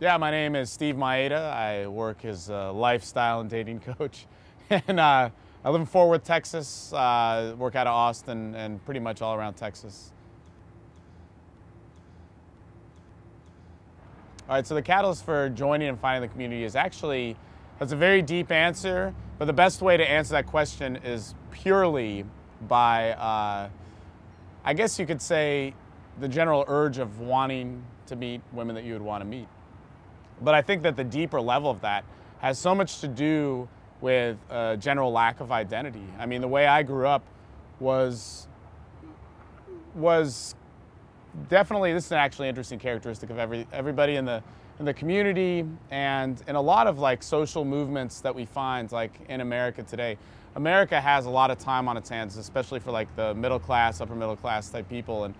Yeah, my name is Steve Mayeda. I work as a lifestyle and dating coach. And I live in Fort Worth, Texas, work out of Austin and pretty much all around Texas. All right, so the catalyst for joining and finding the community is actually, that's a very deep answer, but the best way to answer that question is purely by, I guess you could say, the general urge of wanting to meet women that you would want to meet. But I think that the deeper level of that has so much to do with a general lack of identity. I mean, the way I grew up was definitely, this is an actually interesting characteristic of everybody in the community and in a lot of like social movements that we find like in America today. America has a lot of time on its hands, especially for like the middle class, upper middle class type people.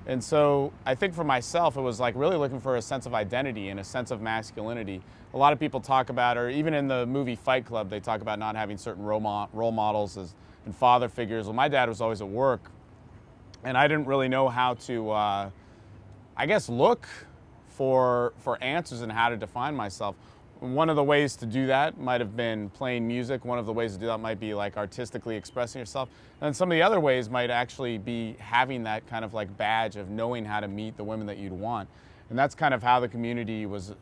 And so I think for myself, it was like really looking for a sense of identity and a sense of masculinity. A lot of people talk about, or even in the movie Fight Club, they talk about not having certain role models and father figures. Well, my dad was always at work, and I didn't really know how to, I guess, look for answers and how to define myself. One of the ways to do that might have been playing music. One of the ways to do that might be like artistically expressing yourself. And some of the other ways might actually be having that kind of like badge of knowing how to meet the women that you'd want. And that's kind of how the community was,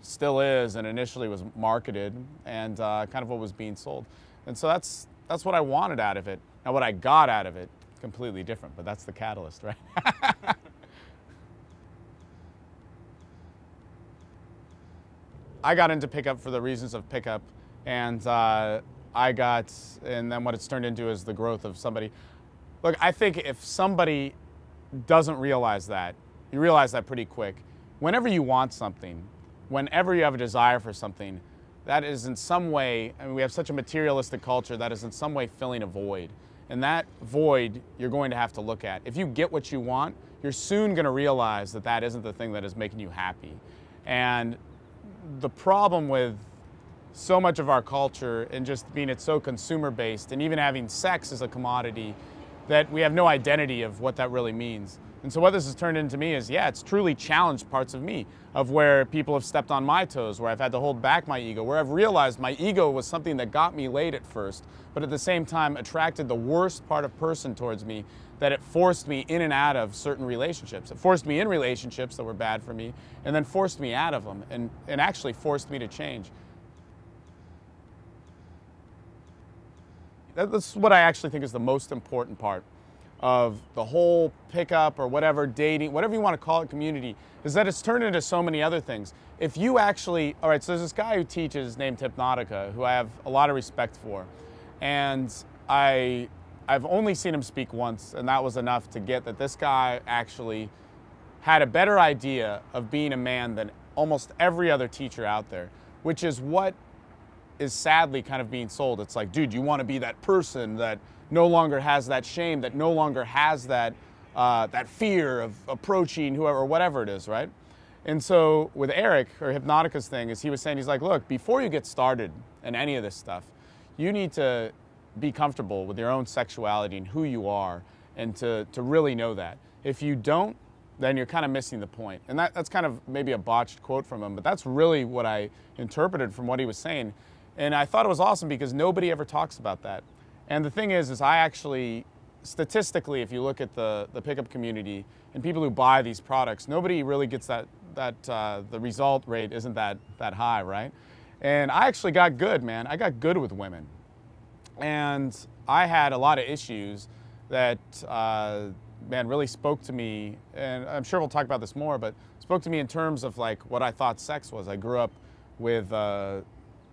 still is, and initially was marketed, and kind of what was being sold. And so that's what I wanted out of it. Now what I got out of it, completely different, but that's the catalyst, right? I got into pickup for the reasons of pickup, and then what it's turned into is the growth of somebody. Look, I think if somebody doesn't realize that, you realize that pretty quick. Whenever you want something, whenever you have a desire for something, that is in some way, I mean, we have such a materialistic culture that is in some way filling a void. And that void, you're going to have to look at. If you get what you want, you're soon going to realize that that isn't the thing that is making you happy. And the problem with so much of our culture and just being it's so consumer based and even having sex as a commodity that we have no identity of what that really means. And so what this has turned into me is, yeah, it's truly challenged parts of me, of where people have stepped on my toes, where I've had to hold back my ego, where I've realized my ego was something that got me laid at first, but at the same time attracted the worst part of person towards me, that it forced me in and out of certain relationships. It forced me in relationships that were bad for me, and then forced me out of them, and actually forced me to change. That's what I actually think is the most important part of the whole pickup or whatever, dating, whatever you want to call it, community, is that it's turned into so many other things. If you actually, all right, so there's this guy who teaches named Hypnotica, who I have a lot of respect for. And I've only seen him speak once, and that was enough to get that this guy actually had a better idea of being a man than almost every other teacher out there, which is what is sadly kind of being sold. It's like, dude, you want to be that person that no longer has that shame, that no longer has that that fear of approaching whoever, or whatever it is, right? And so with Eric, or Hypnotica's thing, is he was saying, he's like, look, before you get started in any of this stuff, you need to be comfortable with your own sexuality and who you are, and to really know that. If you don't, then you're kind of missing the point. And that's kind of maybe a botched quote from him, but that's really what I interpreted from what he was saying. And I thought it was awesome because nobody ever talks about that. And the thing is I actually, statistically, if you look at the pickup community and people who buy these products, nobody really gets that the result rate isn't that high, right? And I actually got good, man. I got good with women. And I had a lot of issues that, man, really spoke to me, and I'm sure we'll talk about this more, but spoke to me in terms of like what I thought sex was. I grew up with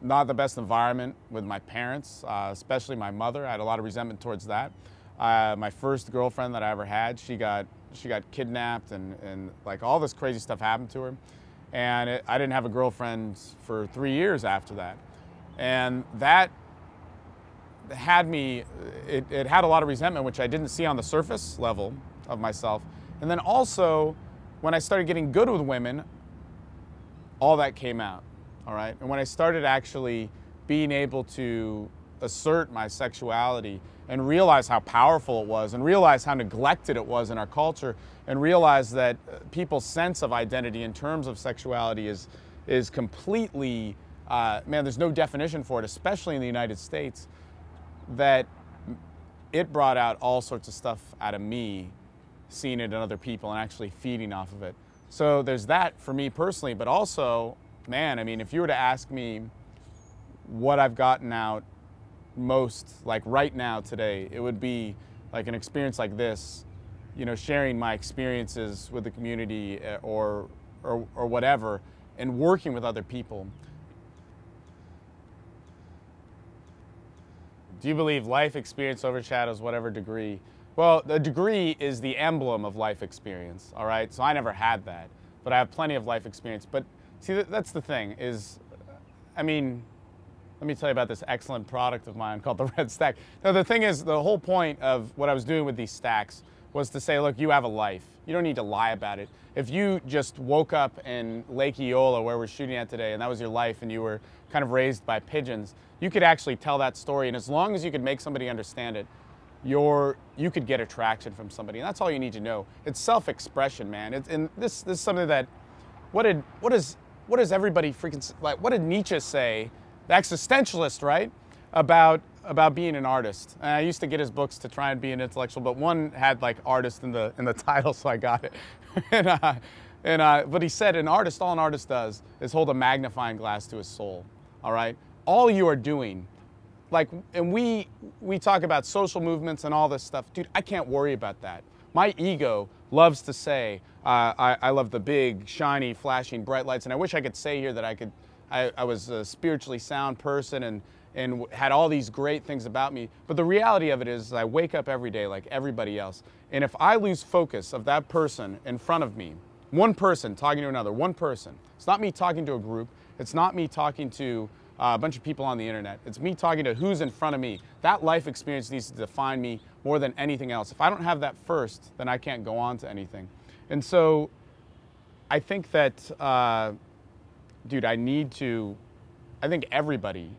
not the best environment with my parents, especially my mother. I had a lot of resentment towards that. My first girlfriend that I ever had, she got kidnapped, and like all this crazy stuff happened to her. And I didn't have a girlfriend for 3 years after that. And that had me, it had a lot of resentment, which I didn't see on the surface level of myself. And then also, when I started getting good with women, all that came out, all right? And when I started actually being able to assert my sexuality and realize how powerful it was, and realize how neglected it was in our culture, and realize that people's sense of identity in terms of sexuality is is completely, man, there's no definition for it, especially in the United States, that it brought out all sorts of stuff out of me, seeing it in other people and actually feeding off of it. So there's that for me personally, but also, man, I mean, if you were to ask me what I've gotten out most, like right now today, it would be like an experience like this, you know, sharing my experiences with the community or whatever, and working with other people. Do you believe life experience overshadows whatever degree? Well, the degree is the emblem of life experience, all right? So I never had that, but I have plenty of life experience. But see, that's the thing is, I mean, let me tell you about this excellent product of mine called the Red Stack. Now, the thing is, the whole point of what I was doing with these stacks was to say, look, you have a life. You don't need to lie about it. If you just woke up in Lake Eola, where we're shooting at today, and that was your life, and you were kind of raised by pigeons, you could actually tell that story. And as long as you could make somebody understand it, you could get attraction from somebody. And that's all you need to know. It's self-expression, man. And this is something that, what does everybody freaking, like, what did Nietzsche say, the existentialist, right, about being an artist? And I used to get his books to try and be an intellectual, but one had like artist in the title, so I got it. But he said, all an artist does is hold a magnifying glass to his soul. All right, all you are doing, like, and we talk about social movements and all this stuff, dude. I can't worry about that. My ego loves to say, I love the big, shiny, flashing, bright lights, and I wish I could say here that I was a spiritually sound person and had all these great things about me. But the reality of it is I wake up every day like everybody else. And if I lose focus of that person in front of me, one person talking to another, one person, it's not me talking to a group, it's not me talking to a bunch of people on the internet, it's me talking to who's in front of me. That life experience needs to define me more than anything else. If I don't have that first, then I can't go on to anything. And so I think that, dude, I think everybody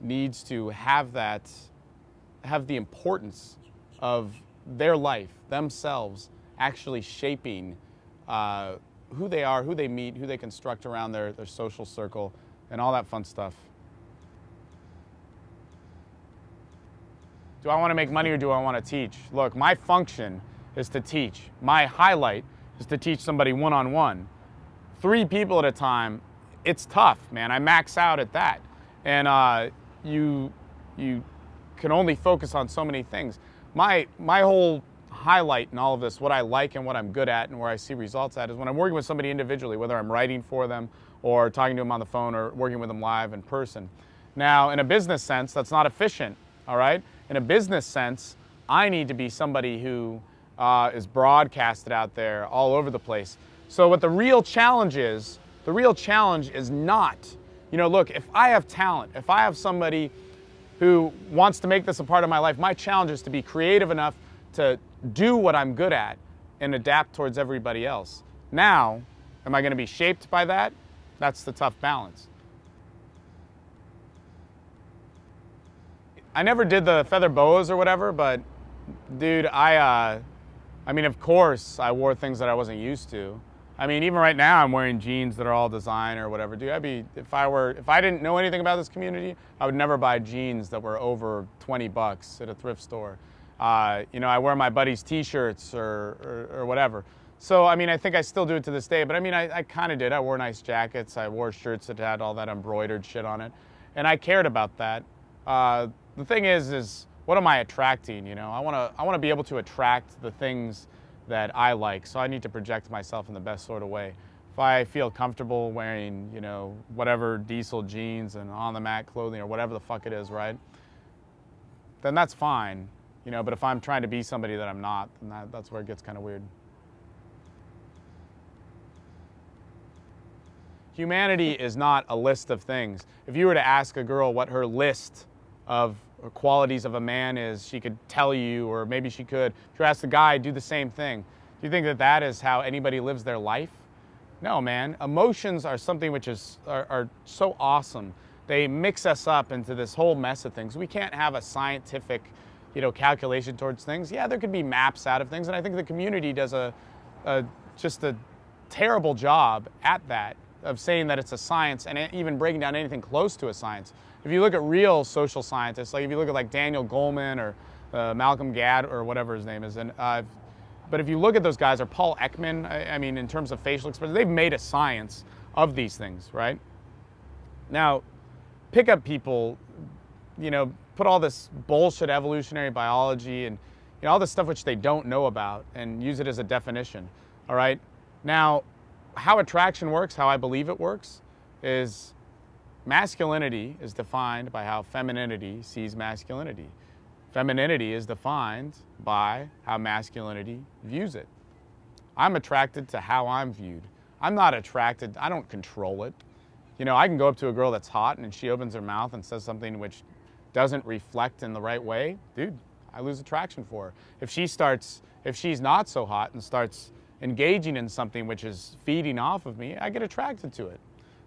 needs to have the importance of their life, themselves, actually shaping who they are, who they meet, who they construct around their social circle, and all that fun stuff. Do I want to make money or do I want to teach? Look, my function is to teach. My highlight is to teach somebody one-on-one. 3 people at a time, it's tough, man. I max out at that. And you can only focus on so many things. My whole highlight in all of this, what I like and what I'm good at and where I see results at, is when I'm working with somebody individually, whether I'm writing for them or talking to them on the phone or working with them live in person. Now, in a business sense, that's not efficient, all right? In a business sense, I need to be somebody who is broadcasted out there all over the place. So what the real challenge is not, you know, look, if I have talent, if I have somebody who wants to make this a part of my life, my challenge is to be creative enough to do what I'm good at and adapt towards everybody else. Now, am I going to be shaped by that? That's the tough balance. I never did the feather boas or whatever, but dude, I mean, of course I wore things that I wasn't used to. I mean, even right now I'm wearing jeans that are all design or whatever. Dude, if I didn't know anything about this community, I would never buy jeans that were over 20 bucks at a thrift store. You know, I wear my buddies' t-shirts or whatever. So, I mean, I think I still do it to this day, but I mean, I kind of did. I wore nice jackets. I wore shirts that had all that embroidered shit on it. And I cared about that. The thing is what am I attracting, you know? I want to be able to attract the things that I like, so I need to project myself in the best sort of way. If I feel comfortable wearing, you know, whatever diesel jeans and on-the-mat clothing or whatever the fuck it is, right? Then that's fine, you know, but if I'm trying to be somebody that I'm not, then that's where it gets kind of weird. Humanity is not a list of things. If you were to ask a girl what her list of qualities of a man is, she could tell you, or maybe she could. If you ask the guy, do the same thing. Do you think that that is how anybody lives their life? No, man. Emotions are something which are so awesome. They mix us up into this whole mess of things. We can't have a scientific, you know, calculation towards things. Yeah, there could be maps out of things, and I think the community does just a terrible job at that. of saying that it's a science and even breaking down anything close to a science. If you look at real social scientists, like if you look at like Daniel Goleman or Malcolm Gad or whatever his name is, but if you look at those guys, or Paul Ekman, I mean, in terms of facial expression, they've made a science of these things, right? Now, pickup people, you know, put all this bullshit evolutionary biology and all this stuff which they don't know about and use it as a definition, all right? Now, how attraction works, how I believe it works, is masculinity is defined by how femininity sees masculinity. Femininity is defined by how masculinity views it. I'm attracted to how I'm viewed. I'm not attracted, I don't control it. You know, I can go up to a girl that's hot and she opens her mouth and says something which doesn't reflect in the right way, dude, I lose attraction for her. If she's not so hot and starts engaging in something which is feeding off of me, I get attracted to it.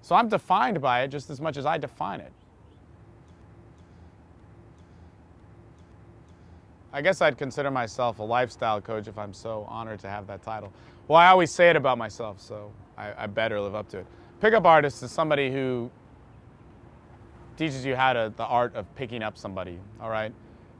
So I'm defined by it just as much as I define it. I guess I'd consider myself a lifestyle coach if I'm so honored to have that title. Well, I always say it about myself, so I better live up to it. Pickup artist is somebody who teaches you how to, the art of picking up somebody, all right?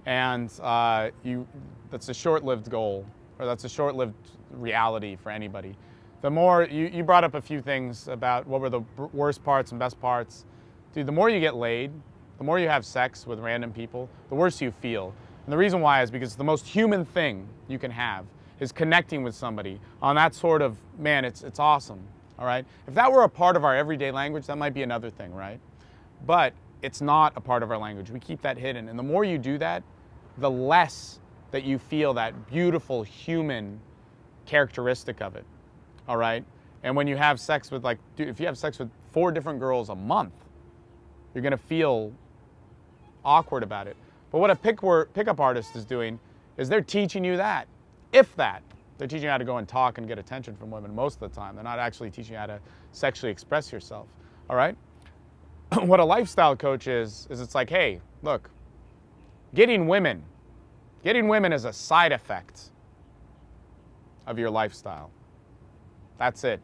And that's a short-lived goal, or that's a short-lived reality for anybody. The more, you brought up a few things about what were the worst parts and best parts. Dude, the more you get laid, the more you have sex with random people, the worse you feel. And the reason why is because the most human thing you can have is connecting with somebody on that sort of, man, it's awesome, all right? If that were a part of our everyday language, that might be another thing, right? But it's not a part of our language. We keep that hidden. And the more you do that, the less that you feel that beautiful human characteristic of it, all right? And when you have sex with, like, dude, if you have sex with 4 different girls a month, you're gonna feel awkward about it. But what a pickup artist is doing is they're teaching you that, if that. They're teaching you how to go and talk and get attention from women most of the time. They're not actually teaching you how to sexually express yourself, all right? What a lifestyle coach is it's like, hey, look, getting women is a side effect of your lifestyle. That's it.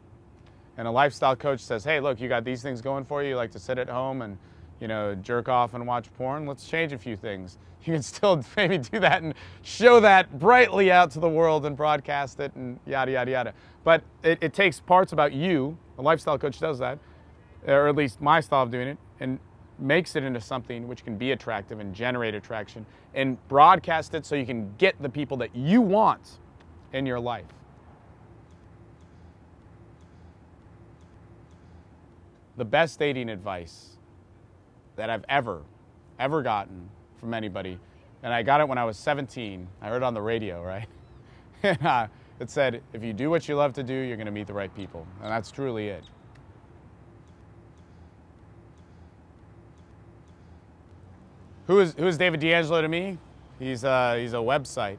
And a lifestyle coach says, hey, look, you got these things going for you. You like to sit at home and, you know, jerk off and watch porn. Let's change a few things. You can still maybe do that and show that brightly out to the world and broadcast it and yada, yada, yada. But it takes parts about you. A lifestyle coach does that, or at least my style of doing it, and makes it into something which can be attractive and generate attraction and broadcast it so you can get the people that you want in your life. The best dating advice that I've ever gotten from anybody, and I got it when I was 17. I heard it on the radio, right? And it said, if you do what you love to do, you're going to meet the right people. And that's truly it. Who is David Deangelo to me? He's a website.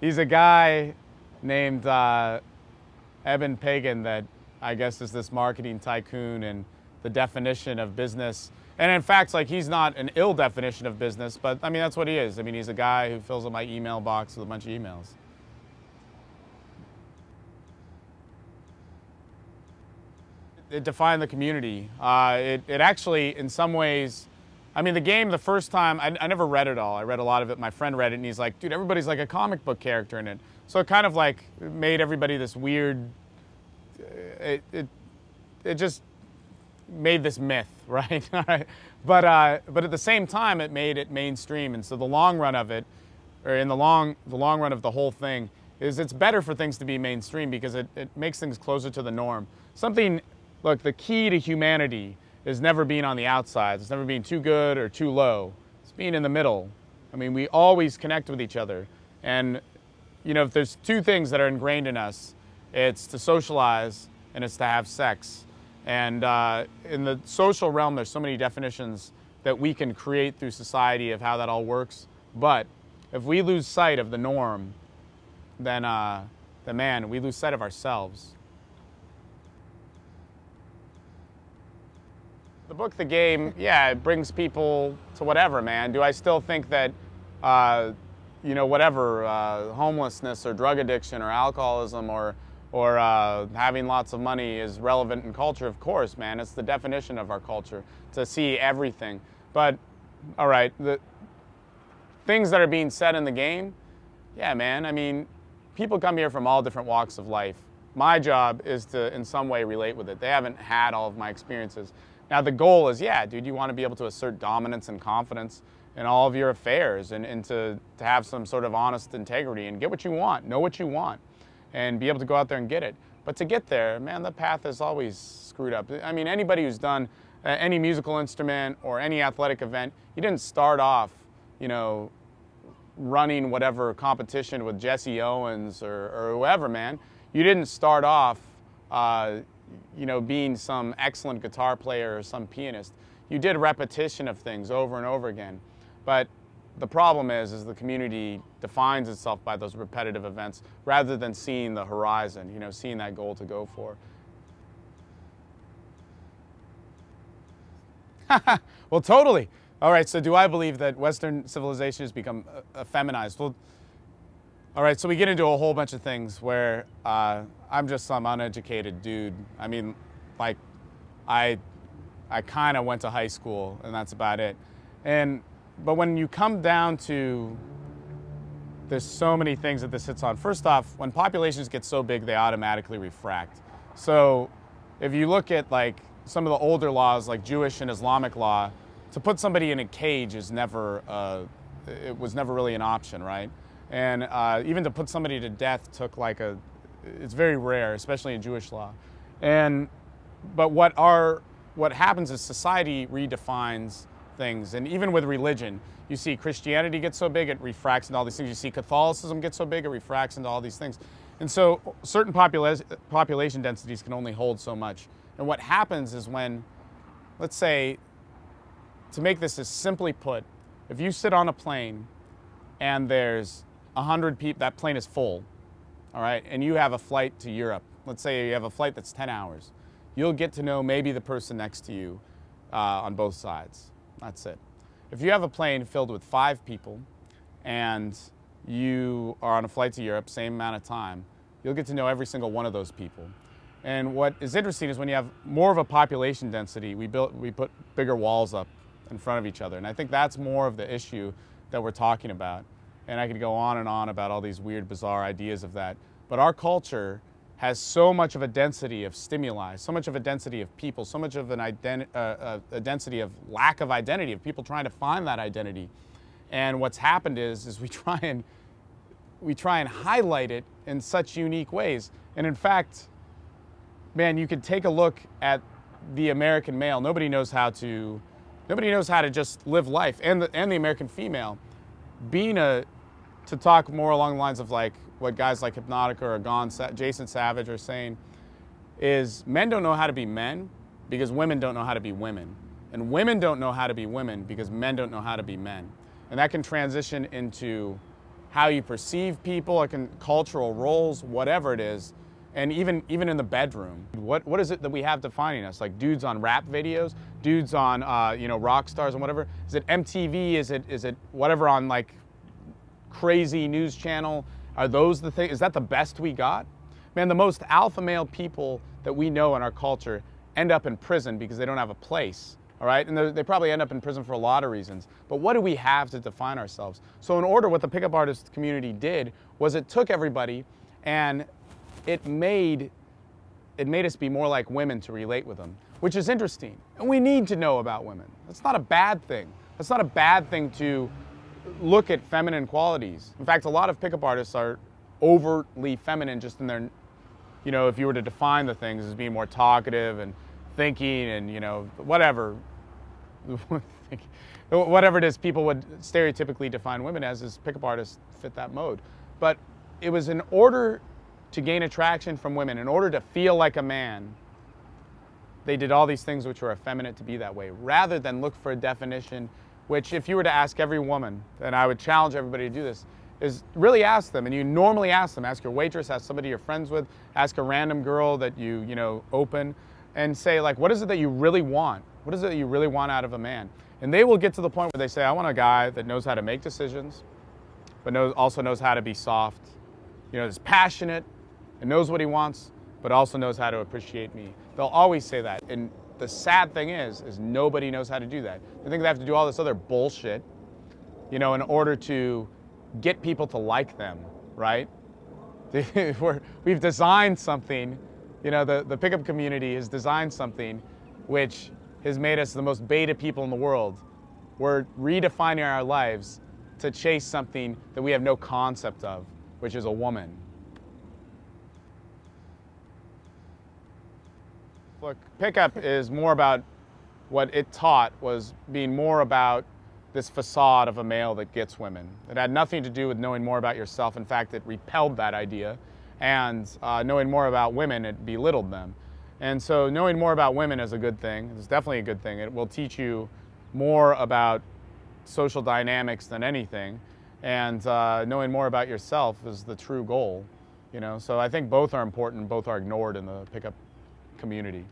He's a guy named Eben Pagan that I guess is this marketing tycoon and the definition of business. And in fact, like, he's not an ill definition of business, but I mean, that's what he is. I mean, he's a guy who fills up my email box with a bunch of emails. It defined the community. It actually, in some ways, I mean, the game, the first time, I never read it all. I read a lot of it. My friend read it, and he's like, dude, everybody's like a comic book character in it. So it kind of like made everybody this weird, it just made this myth, right? But at the same time, it made it mainstream. And so the long run of it, or in the long run of the whole thing, is it's better for things to be mainstream because it makes things closer to the norm. Something, look, the key to humanity is never being on the outside. It's never being too good or too low. It's being in the middle. I mean, we always connect with each other. And, you know, if there's 2 things that are ingrained in us, it's to socialize and it's to have sex. And in the social realm, there's so many definitions that we can create through society of how that all works. But if we lose sight of the norm, then man, we lose sight of ourselves. The book, The Game, yeah, it brings people to whatever, man. Do I still think that, you know, whatever, homelessness or drug addiction or alcoholism or or having lots of money is relevant in culture. Of course, man, it's the definition of our culture to see everything. But, all right, the things that are being said in the game, yeah, man, I mean, people come here from all different walks of life. My job is to, in some way, relate with it. They haven't had all of my experiences. Now, the goal is, yeah, dude, you want to be able to assert dominance and confidence in all of your affairs and to have some sort of honest integrity and get what you want, know what you want, and be able to go out there and get it. But to get there, man, the path is always screwed up. I mean, anybody who's done any musical instrument or any athletic event, you didn't start off, you know, running whatever competition with Jesse Owens or whoever, man. You didn't start off, you know, being some excellent guitar player or some pianist. You did repetition of things over and over again. But the problem is the community defines itself by those repetitive events rather than seeing the horizon, you know, seeing that goal to go for. Well, totally. All right, so do I believe that Western civilization has become feminized? Well, all right, so we get into a whole bunch of things where I'm just some uneducated dude. I mean, like, I kind of went to high school, and that's about it. But when you come down to, there's so many things that this hits on. First off, when populations get so big, they automatically refract. So if you look at like some of the older laws, like Jewish and Islamic law, to put somebody in a cage is never, it was never really an option, right? And even to put somebody to death took like it's very rare, especially in Jewish law. But what happens is society redefines things, and even with religion, you see Christianity get so big, it refracts into all these things. You see Catholicism get so big, it refracts into all these things. And so certain population densities can only hold so much. And what happens is when, let's say, to make this as simply put, if you sit on a plane and there's 100 people, that plane is full, all right, and you have a flight to Europe. Let's say you have a flight that's 10 hours. You'll get to know maybe the person next to you on both sides. That's it. If you have a plane filled with 5 people and you are on a flight to Europe, same amount of time, you'll get to know every single one of those people. And what is interesting is when you have more of a population density, we put bigger walls up in front of each other. And I think that's more of the issue that we're talking about. And I could go on and on about all these weird, bizarre ideas of that. But our culture has so much of a density of stimuli, so much of a density of people, so much of a density of lack of identity, of people trying to find that identity. And what's happened is we try and highlight it in such unique ways. And in fact, man, you could take a look at the American male. Nobody knows how to just live life, and the American female, to talk more along the lines of like what guys like Hypnotica or Jason Savage are saying, is men don't know how to be men because women don't know how to be women. And women don't know how to be women because men don't know how to be men. And that can transition into how you perceive people, it can cultural roles, whatever it is, and even in the bedroom. What is it that we have defining us? Like dudes on rap videos, dudes on you know, rock stars and whatever. Is it MTV? Is it whatever on like crazy news channel? Are those the things? Is that the best we got? Man, the most alpha male people that we know in our culture end up in prison because they don't have a place, all right? And they probably end up in prison for a lot of reasons. But what do we have to define ourselves? So in order, what the pickup artist community did was it took everybody and it made us be more like women to relate with them, which is interesting. And we need to know about women. That's not a bad thing. That's not a bad thing to look at feminine qualities. In fact, a lot of pickup artists are overtly feminine just in their, you know, if you were to define the things as being more talkative and thinking and, you know, whatever it is people would stereotypically define women as pickup artists fit that mode. But it was in order to gain attraction from women, in order to feel like a man, they did all these things which were effeminate to be that way, rather than look for a definition which, if you were to ask every woman, and I would challenge everybody to do this, is really ask them, and you normally ask them, ask your waitress, ask somebody you're friends with, ask a random girl that you know, open, and say, like, what is it that you really want? What is it that you really want out of a man? And they will get to the point where they say, I want a guy that knows how to make decisions, but also knows how to be soft, you know, is passionate, and knows what he wants, but also knows how to appreciate me. They'll always say that. And the sad thing is nobody knows how to do that. They think they have to do all this other bullshit, you know, in order to get people to like them, right? We've designed something, you know, the pickup community has designed something which has made us the most beta people in the world. We're redefining our lives to chase something that we have no concept of, which is a woman. Look, pickup is more about what it taught was being more about this facade of a male that gets women. It had nothing to do with knowing more about yourself. In fact, it repelled that idea. And knowing more about women, it belittled them. And so knowing more about women is a good thing. It's definitely a good thing. It will teach you more about social dynamics than anything. And knowing more about yourself is the true goal. You know? So I think both are important, both are ignored in the pickup community.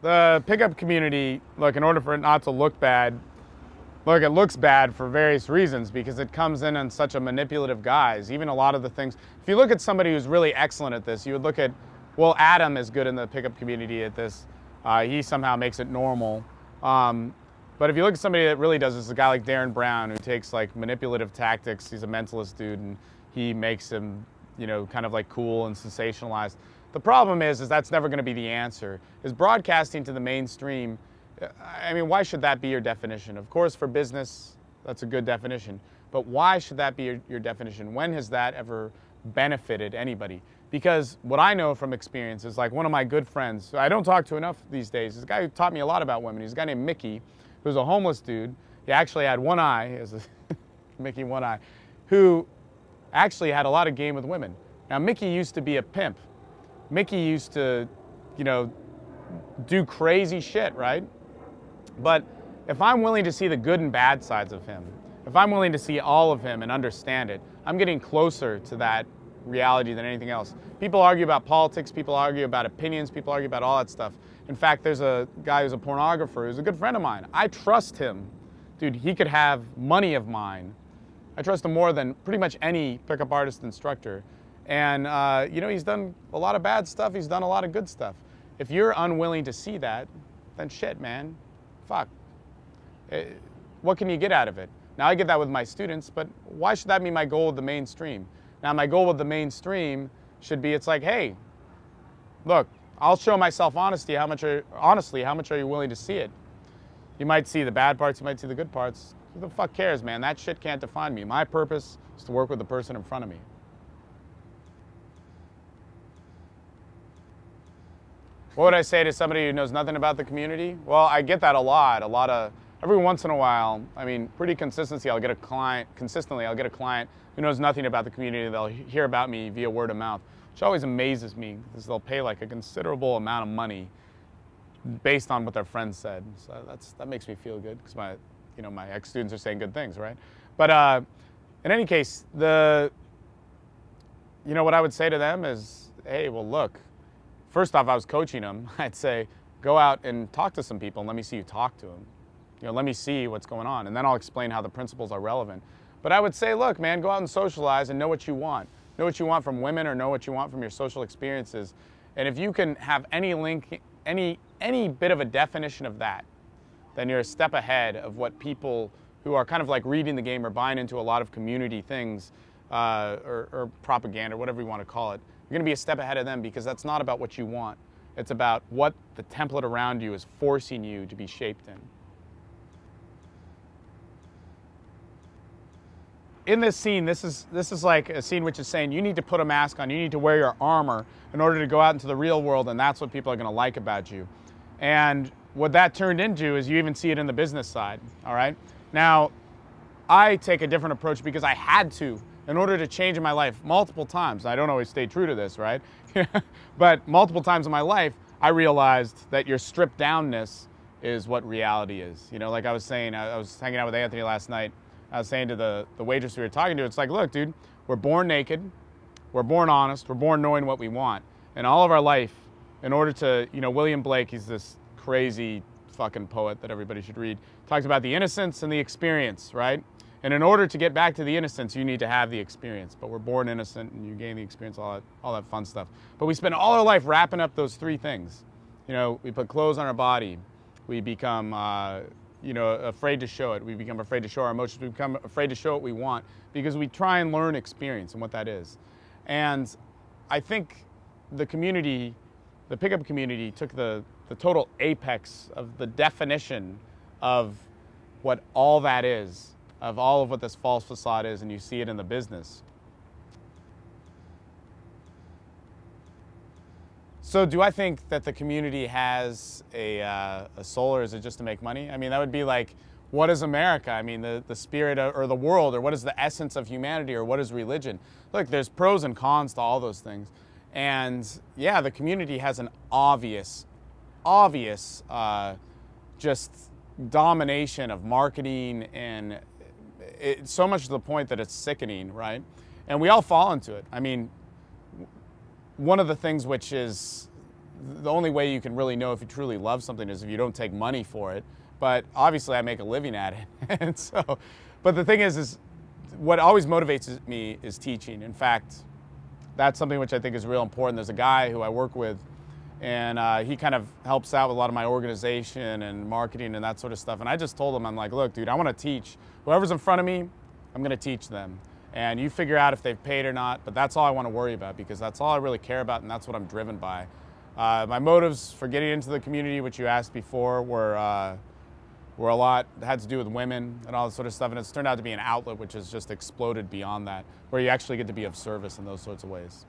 The pickup community, look, in order for it not to look bad, look, it looks bad for various reasons because it comes in such a manipulative guise. Even a lot of the things, if you look at somebody who's really excellent at this, you would look at, well, Adam is good in the pickup community at this. He somehow makes it normal. But if you look at somebody that really does this, a guy like Darren Brown who takes like manipulative tactics, he's a mentalist dude and he makes him, you know, kind of like cool and sensationalized. The problem is that's never going to be the answer. Is broadcasting to the mainstream, I mean, why should that be your definition? Of course, for business, that's a good definition. But why should that be your definition? When has that ever benefited anybody? Because what I know from experience is like one of my good friends, who I don't talk to enough these days, is a guy who taught me a lot about women. He's a guy named Mickey, who's a homeless dude. He actually had one eye, as a Mickey one eye, who actually had a lot of game with women. Now, Mickey used to be a pimp. Mickey used to, you know, do crazy shit, right? But if I'm willing to see the good and bad sides of him, if I'm willing to see all of him and understand it, I'm getting closer to that reality than anything else. People argue about politics, people argue about opinions, people argue about all that stuff. In fact, there's a guy who's a pornographer who's a good friend of mine. I trust him. Dude, he could have money of mine. I trust him more than pretty much any pickup artist instructor. And, you know, he's done a lot of bad stuff. He's done a lot of good stuff. If you're unwilling to see that, then shit, man. Fuck. What can you get out of it? Now, I get that with my students, but why should that be my goal with the mainstream? Now, my goal with the mainstream should be, it's like, hey, look, I'll show myself honestly, how much are you willing to see it? You might see the bad parts, you might see the good parts. Who the fuck cares, man? That shit can't define me. My purpose is to work with the person in front of me. What would I say to somebody who knows nothing about the community? Well, I get that a lot of, every once in a while, I mean, pretty consistently, I'll get a client who knows nothing about the community. They'll hear about me via word of mouth, which always amazes me because they'll pay like a considerable amount of money based on what their friends said. So that makes me feel good because my ex-students are saying good things, right? But in any case, what I would say to them is, hey, well, look, first off, I was coaching them. I'd say, go out and talk to some people and let me see you talk to them. You know, let me see what's going on, and then I'll explain how the principles are relevant. But I would say, look, man, go out and socialize and know what you want. Know what you want from women or know what you want from your social experiences. And if you can have any link, any bit of a definition of that, then you're a step ahead of what people who are kind of like reading the game or buying into a lot of community things or propaganda, whatever you want to call it. You're going to be a step ahead of them because that's not about what you want. It's about what the template around you is forcing you to be shaped in. In this scene, this is like a scene which is saying you need to put a mask on, you need to wear your armor in order to go out into the real world, and that's what people are going to like about you. And what that turned into is you even see it in the business side, all right? Now, I take a different approach because I had to in order to change in my life multiple times. I don't always stay true to this, right? But multiple times in my life, I realized that your stripped downness is what reality is. You know, like I was saying, I was hanging out with Anthony last night. I was saying to the waitress we were talking to, it's like, look, dude, we're born naked, we're born honest, we're born knowing what we want. And all of our life, in order to, you know, William Blake, he's this crazy fucking poet that everybody should read, talks about the innocence and the experience, right? And in order to get back to the innocence, you need to have the experience. But we're born innocent, and you gain the experience, all that fun stuff. But we spend all our life wrapping up those three things. You know, we put clothes on our body. We become, you know, afraid to show it. We become afraid to show our emotions. We become afraid to show what we want because we try and learn experience and what that is. And I think the community, the pickup community, took the total apex of the definition of what all that is, of all of what this false facade is, and you see it in the business. So do I think that the community has a soul, or is it just to make money? I mean, that would be like, what is America? I mean, the spirit or the world, or what is the essence of humanity, or what is religion? Look, there's pros and cons to all those things. And yeah, the community has an obvious just domination of marketing, and so much to the point that it's sickening, right? And we all fall into it. I mean, one of the things which is the only way you can really know if you truly love something is if you don't take money for it. But obviously I make a living at it. And so, but the thing is what always motivates me is teaching. In fact, that's something which I think is real important. There's a guy who I work with, and he kind of helps out with a lot of my organization and marketing and that sort of stuff. And I just told him, I'm like, look, dude, I want to teach. Whoever's in front of me, I'm going to teach them. And you figure out if they've paid or not, but that's all I want to worry about, because that's all I really care about, and that's what I'm driven by. My motives for getting into the community, which you asked before, were a lot, had to do with women and all that sort of stuff, and it's turned out to be an outlet which has just exploded beyond that, where you actually get to be of service in those sorts of ways.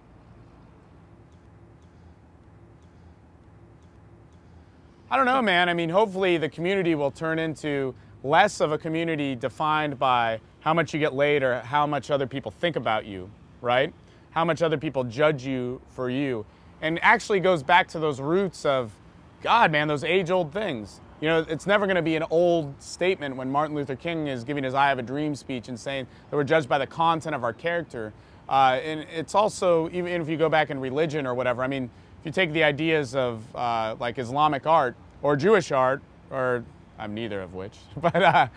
I don't know, man. I mean, hopefully the community will turn into less of a community defined by how much you get laid or how much other people think about you, right? How much other people judge you for you. And actually goes back to those roots of, God, man, those age-old things. You know, it's never going to be an old statement when Martin Luther King is giving his I Have a Dream speech and saying that we're judged by the content of our character. And it's also, even if you go back in religion or whatever, I mean, if you take the ideas of like Islamic art or Jewish art, or I'm neither of which, but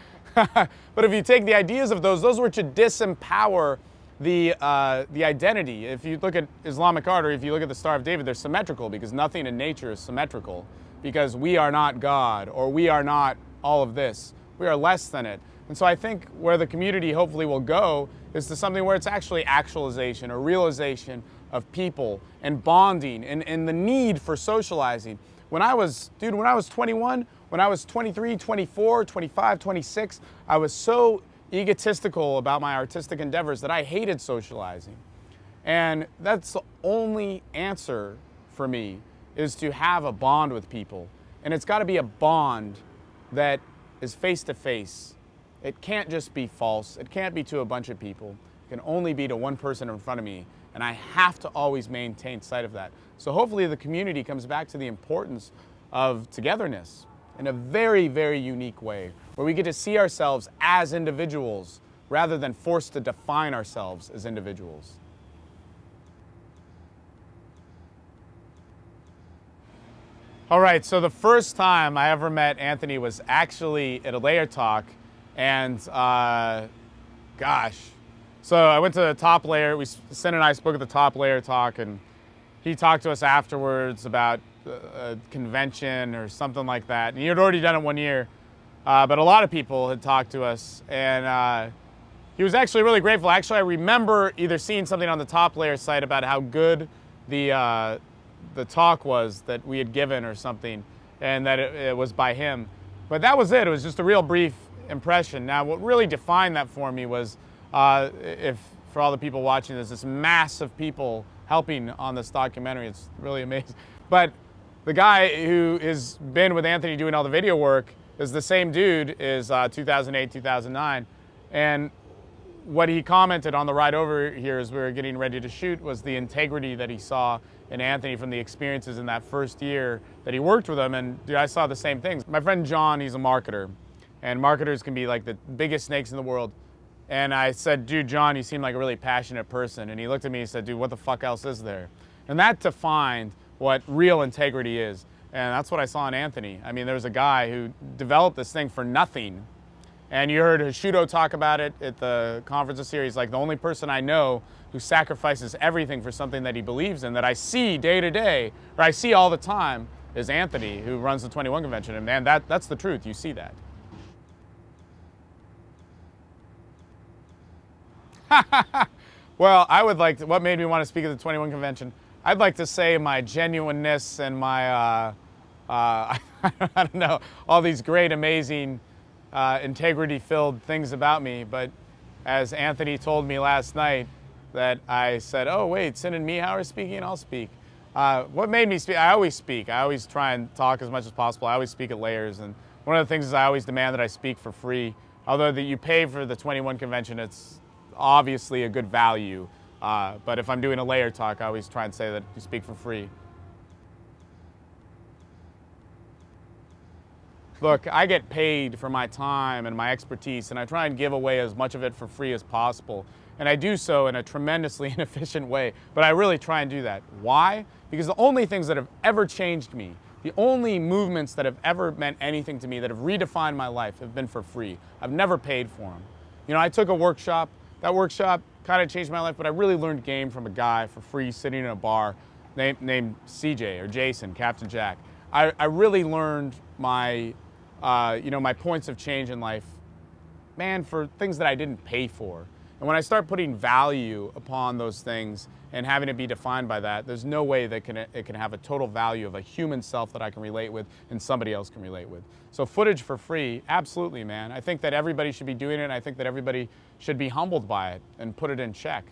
if you take the ideas of those were to disempower the identity. If you look at Islamic art, or if you look at the Star of David, they're symmetrical because nothing in nature is symmetrical, because we are not God, or we are not all of this. We are less than it. And so I think where the community hopefully will go is to something where it's actually actualization or realization of people and bonding and the need for socializing. When I was 21, when I was 23, 24, 25, 26, I was so egotistical about my artistic endeavors that I hated socializing. And that's the only answer for me, is to have a bond with people. And it's got to be a bond that is face-to-face. It can't just be false. It can't be to a bunch of people. It can only be to one person in front of me. And I have to always maintain sight of that. So hopefully the community comes back to the importance of togetherness in a very, very unique way, where we get to see ourselves as individuals rather than forced to define ourselves as individuals. All right, so the first time I ever met Anthony was actually at a layer talk, and gosh. So I went to the top layer. Sinn and I spoke at the top layer talk, and he talked to us afterwards about a convention or something like that. And he had already done it 1 year, but a lot of people had talked to us, and he was actually really grateful. Actually, I remember either seeing something on the top layer site about how good the talk was that we had given or something, and that it was by him. But that was it. It was just a real brief impression. Now, what really defined that for me was, for all the people watching this mass of people helping on this documentary. It's really amazing. But the guy who has been with Anthony doing all the video work is the same dude as 2008, 2009. And what he commented on the ride over here as we were getting ready to shoot was the integrity that he saw in Anthony from the experiences in that first year that he worked with him. And dude, I saw the same things. My friend John, he's a marketer, and marketers can be like the biggest snakes in the world. And I said, dude, John, you seem like a really passionate person. And he looked at me and said, dude, what the fuck else is there? And that defined what real integrity is. And that's what I saw in Anthony. I mean, there was a guy who developed this thing for nothing. And you heard Hashudo talk about it at the conference this year. He's like, the only person I know who sacrifices everything for something that he believes in, that I see day to day, or I see all the time, is Anthony, who runs the 21 convention. And man, that's the truth. You see that. Well, I would like to, what made me want to speak at the 21 convention? I'd like to say my genuineness and my, I don't know, all these great, amazing, integrity-filled things about me. But as Anthony told me last night, that I said, oh, wait, Sinn and Mihao are speaking, I'll speak. What made me speak? I always speak. I always try and talk as much as possible. I always speak at layers. And one of the things is I always demand that I speak for free. Although that you pay for the 21 convention, it's obviously a good value. But if I'm doing a layer talk, I always try and say that you speak for free. Look, I get paid for my time and my expertise, and I try and give away as much of it for free as possible. And I do so in a tremendously inefficient way, but I really try and do that. Why? Because the only things that have ever changed me, the only movements that have ever meant anything to me, that have redefined my life, have been for free. I've never paid for them. You know, I took a workshop. That workshop kind of changed my life, but I really learned game from a guy for free sitting in a bar named CJ, or Jason, Captain Jack. I really learned my, my points of change in life, man, for things that I didn't pay for. And when I start putting value upon those things and having it be defined by that, there's no way that it can have a total value of a human self that I can relate with and somebody else can relate with. So footage for free, absolutely, man. I think that everybody should be doing it, and I think that everybody should be humbled by it and put it in check.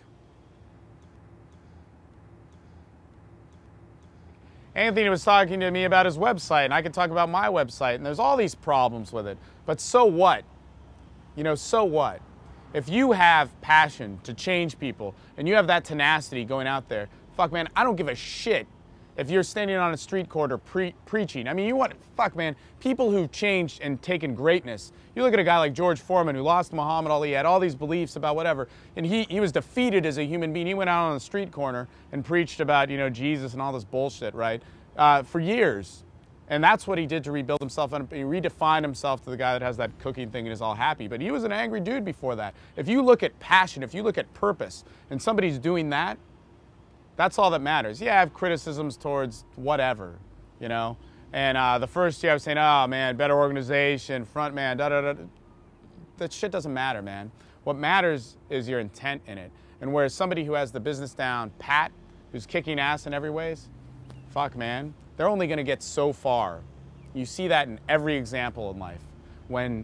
Anthony was talking to me about his website, and I could talk about my website, and there's all these problems with it. But so what? You know, so what? If you have passion to change people and you have that tenacity going out there, fuck, man, I don't give a shit if you're standing on a street corner preaching. I mean, fuck, man, people who've changed and taken greatness. You look at a guy like George Foreman, who lost to Muhammad Ali, had all these beliefs about whatever, and he was defeated as a human being. He went out on the street corner and preached about, you know, Jesus and all this bullshit, right, for years. And that's what he did to rebuild himself, and he redefined himself to the guy that has that cooking thing and is all happy. But he was an angry dude before that. If you look at passion, if you look at purpose, and somebody's doing that, that's all that matters. Yeah, I have criticisms towards whatever, you know. And the first year I was saying, oh man, better organization, front man, da-da-da. That shit doesn't matter, man. What matters is your intent in it. And whereas somebody who has the business down pat, who's kicking ass in every ways, fuck, man, they're only going to get so far. You see that in every example in life. When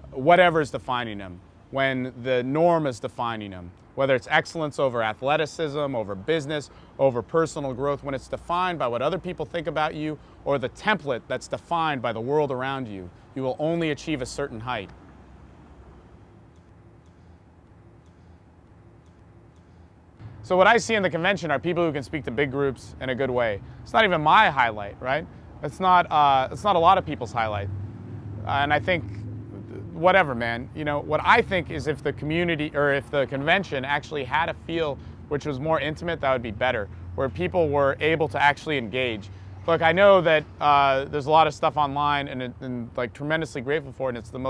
whatever is defining them, when the norm is defining them, whether it's excellence over athleticism, over business, over personal growth, when it's defined by what other people think about you or the template that's defined by the world around you, you will only achieve a certain height. So what I see in the convention are people who can speak to big groups in a good way. It's not even my highlight, right? It's not a lot of people's highlight. And I think, whatever, man. You know, what I think is if the community, or if the convention actually had a feel which was more intimate, that would be better, where people were able to actually engage. Look, I know that there's a lot of stuff online, and like tremendously grateful for it, and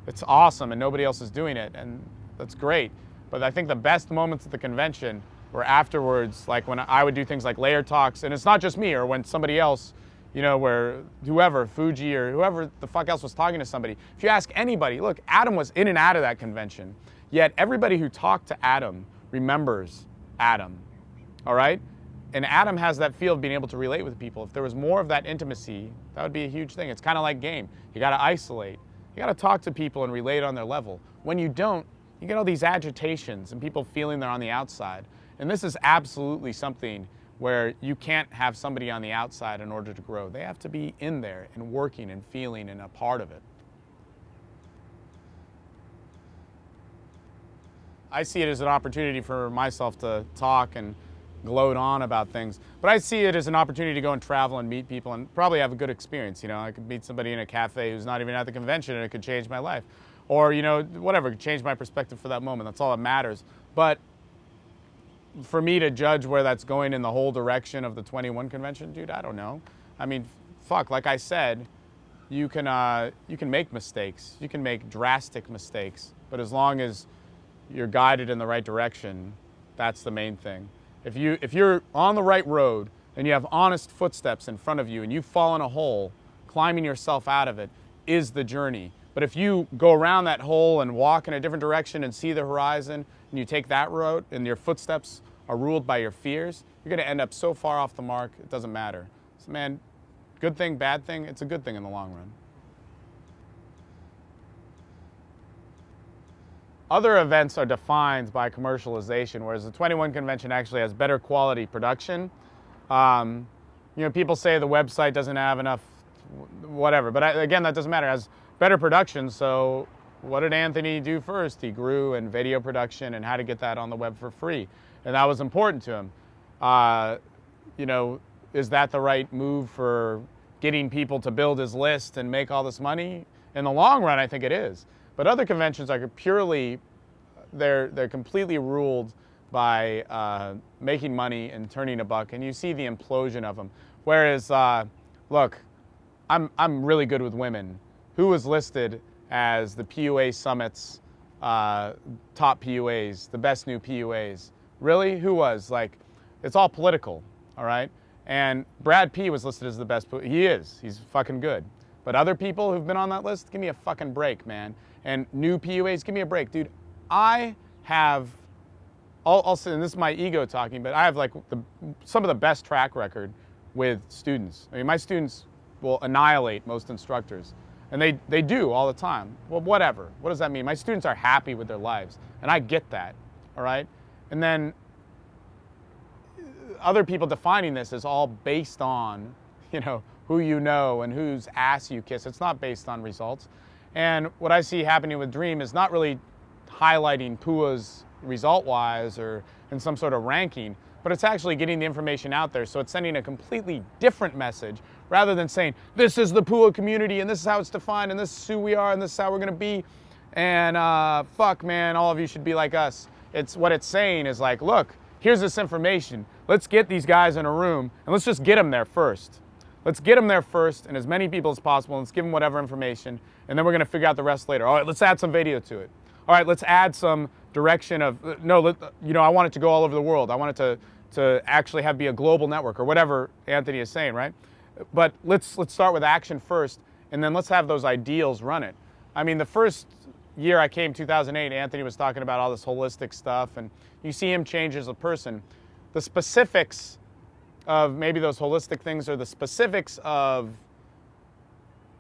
it's awesome, and nobody else is doing it, and that's great. But I think the best moments at the convention were afterwards, like when I would do things like layer talks, and it's not just me, or when somebody else, you know, where whoever, Fuji or whoever the fuck else was talking to somebody. If you ask anybody, look, Adam was in and out of that convention, yet everybody who talked to Adam remembers Adam, all right? And Adam has that feel of being able to relate with people. If there was more of that intimacy, that would be a huge thing. It's kind of like game. You gotta isolate. You gotta talk to people and relate on their level. When you don't, you get all these agitations and people feeling they're on the outside. And this is absolutely something where you can't have somebody on the outside in order to grow. They have to be in there and working and feeling and a part of it. I see it as an opportunity for myself to talk and gloat on about things, but I see it as an opportunity to go and travel and meet people and probably have a good experience. You know, I could meet somebody in a cafe who's not even at the convention and it could change my life. Or, you know, whatever, it could change my perspective for that moment. That's all that matters. But for me to judge where that's going in the whole direction of the 21 convention, dude, I don't know. I mean, fuck, like I said, you can make mistakes. You can make drastic mistakes, but as long as you're guided in the right direction, that's the main thing. If you're on the right road and you have honest footsteps in front of you and you fall in a hole, climbing yourself out of it is the journey. But if you go around that hole and walk in a different direction and see the horizon, and you take that road and your footsteps are ruled by your fears, you're going to end up so far off the mark, it doesn't matter. So man, good thing, bad thing, it's a good thing in the long run. Other events are defined by commercialization, whereas the 21 convention actually has better quality production. You know, people say the website doesn't have enough, whatever, but again, that doesn't matter. It has better production, so what did Anthony do first? He grew in video production and how to get that on the web for free, and that was important to him. You know, is that the right move for getting people to build his list and make all this money? In the long run, I think it is. But other conventions are purely, they're completely ruled by making money and turning a buck, and you see the implosion of them. Whereas, look, I'm really good with women. Who was listed as the PUA Summit's top PUAs, the best new PUAs? Really? Who was? Like, it's all political, all right? And Brad P was listed as the best. He is. He's fucking good. But other people who've been on that list, give me a fucking break, man. And new PUAs, give me a break. Dude, I have, I'll say, and this is my ego talking, but I have like some of the best track record with students. I mean, my students will annihilate most instructors. And they do all the time. Well, whatever. What does that mean? My students are happy with their lives. And I get that, all right? And then other people defining this is all based on, you know, who you know and whose ass you kiss. It's not based on results. And what I see happening with Dream is not really highlighting PUA's result-wise or in some sort of ranking, but it's actually getting the information out there. So it's sending a completely different message rather than saying, this is the PUA community and this is how it's defined and this is who we are and this is how we're gonna be. And fuck, man, all of you should be like us. It's what it's saying is like, look, here's this information. Let's get these guys in a room and let's just get them there first. Let's get them there first and as many people as possible. And let's give them whatever information and then we're gonna figure out the rest later. All right, let's add some video to it. All right, let's add some direction of, you know, I want it to go all over the world. I want it to actually be a global network or whatever Anthony is saying, right? But let's start with action first and then let's have those ideals run it. I mean, the first year I came, 2008, Anthony was talking about all this holistic stuff and you see him change as a person. The specifics of maybe those holistic things or the specifics of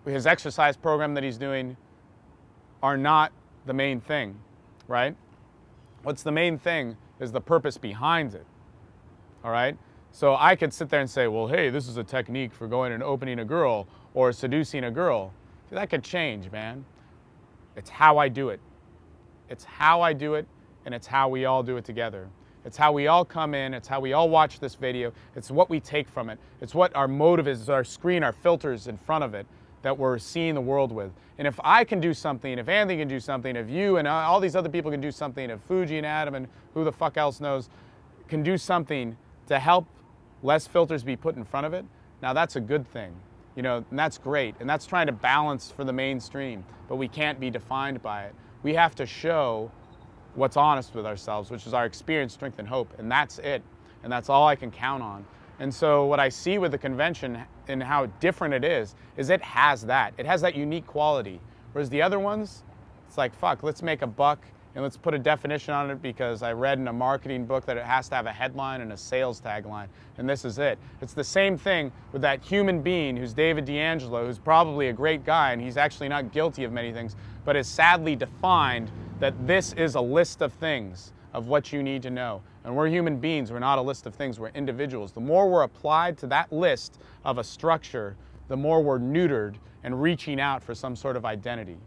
his exercise program that he's doing are not the main thing, right? What's the main thing is the purpose behind it, all right? So I could sit there and say, well, hey, this is a technique for going and opening a girl or seducing a girl. That could change, man. It's how I do it. It's how I do it, and it's how we all do it together. It's how we all come in, it's how we all watch this video, it's what we take from it. It's what our motive is, our screen, our filters in front of it that we're seeing the world with. And if I can do something, if Anthony can do something, if you and all these other people can do something, if Fuji and Adam and who the fuck else knows can do something to help less filters be put in front of it, now that's a good thing. You know, and that's great. And that's trying to balance for the mainstream, but we can't be defined by it. We have to show what's honest with ourselves, which is our experience, strength, and hope, and that's it. And that's all I can count on. And so what I see with the convention and how different it is it has that. It has that unique quality. Whereas the other ones, it's like, fuck, let's make a buck and let's put a definition on it because I read in a marketing book that it has to have a headline and a sales tagline, and this is it. It's the same thing with that human being who's David Deangelo, who's probably a great guy, and he's actually not guilty of many things, but is sadly defined that this is a list of things of what you need to know. And we're human beings, we're not a list of things, we're individuals. The more we're applied to that list of a structure, the more we're neutered and reaching out for some sort of identity.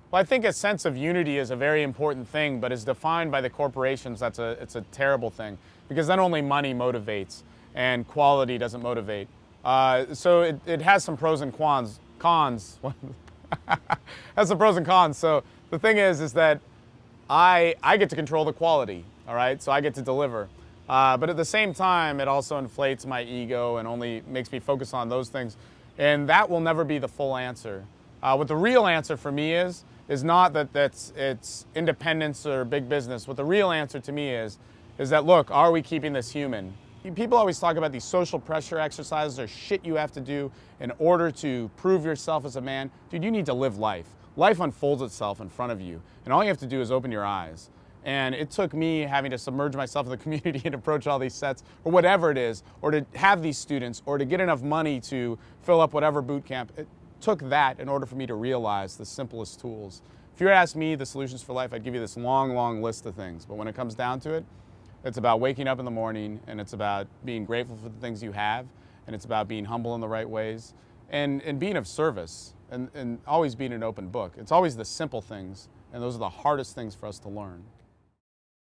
Well, I think a sense of unity is a very important thing, but is defined by the corporations, it's a terrible thing. Because then only money motivates, and quality doesn't motivate. So it has some pros and cons. Has some pros and cons. So the thing is that I get to control the quality, all right? So I get to deliver. But at the same time, it also inflates my ego and only makes me focus on those things. And that will never be the full answer. What the real answer for me is not that it's independence or big business. What the real answer to me is that, look, are we keeping this human? People always talk about these social pressure exercises or shit you have to do in order to prove yourself as a man. Dude, you need to live life. Life unfolds itself in front of you, and all you have to do is open your eyes. And it took me having to submerge myself in the community and approach all these sets, or whatever it is, or to have these students, or to get enough money to fill up whatever boot camp. It took that in order for me to realize the simplest tools. If you were to ask me the solutions for life, I'd give you this long, long list of things. But when it comes down to it, it's about waking up in the morning, and it's about being grateful for the things you have, and it's about being humble in the right ways, and being of service, and always being an open book. It's always the simple things, and those are the hardest things for us to learn.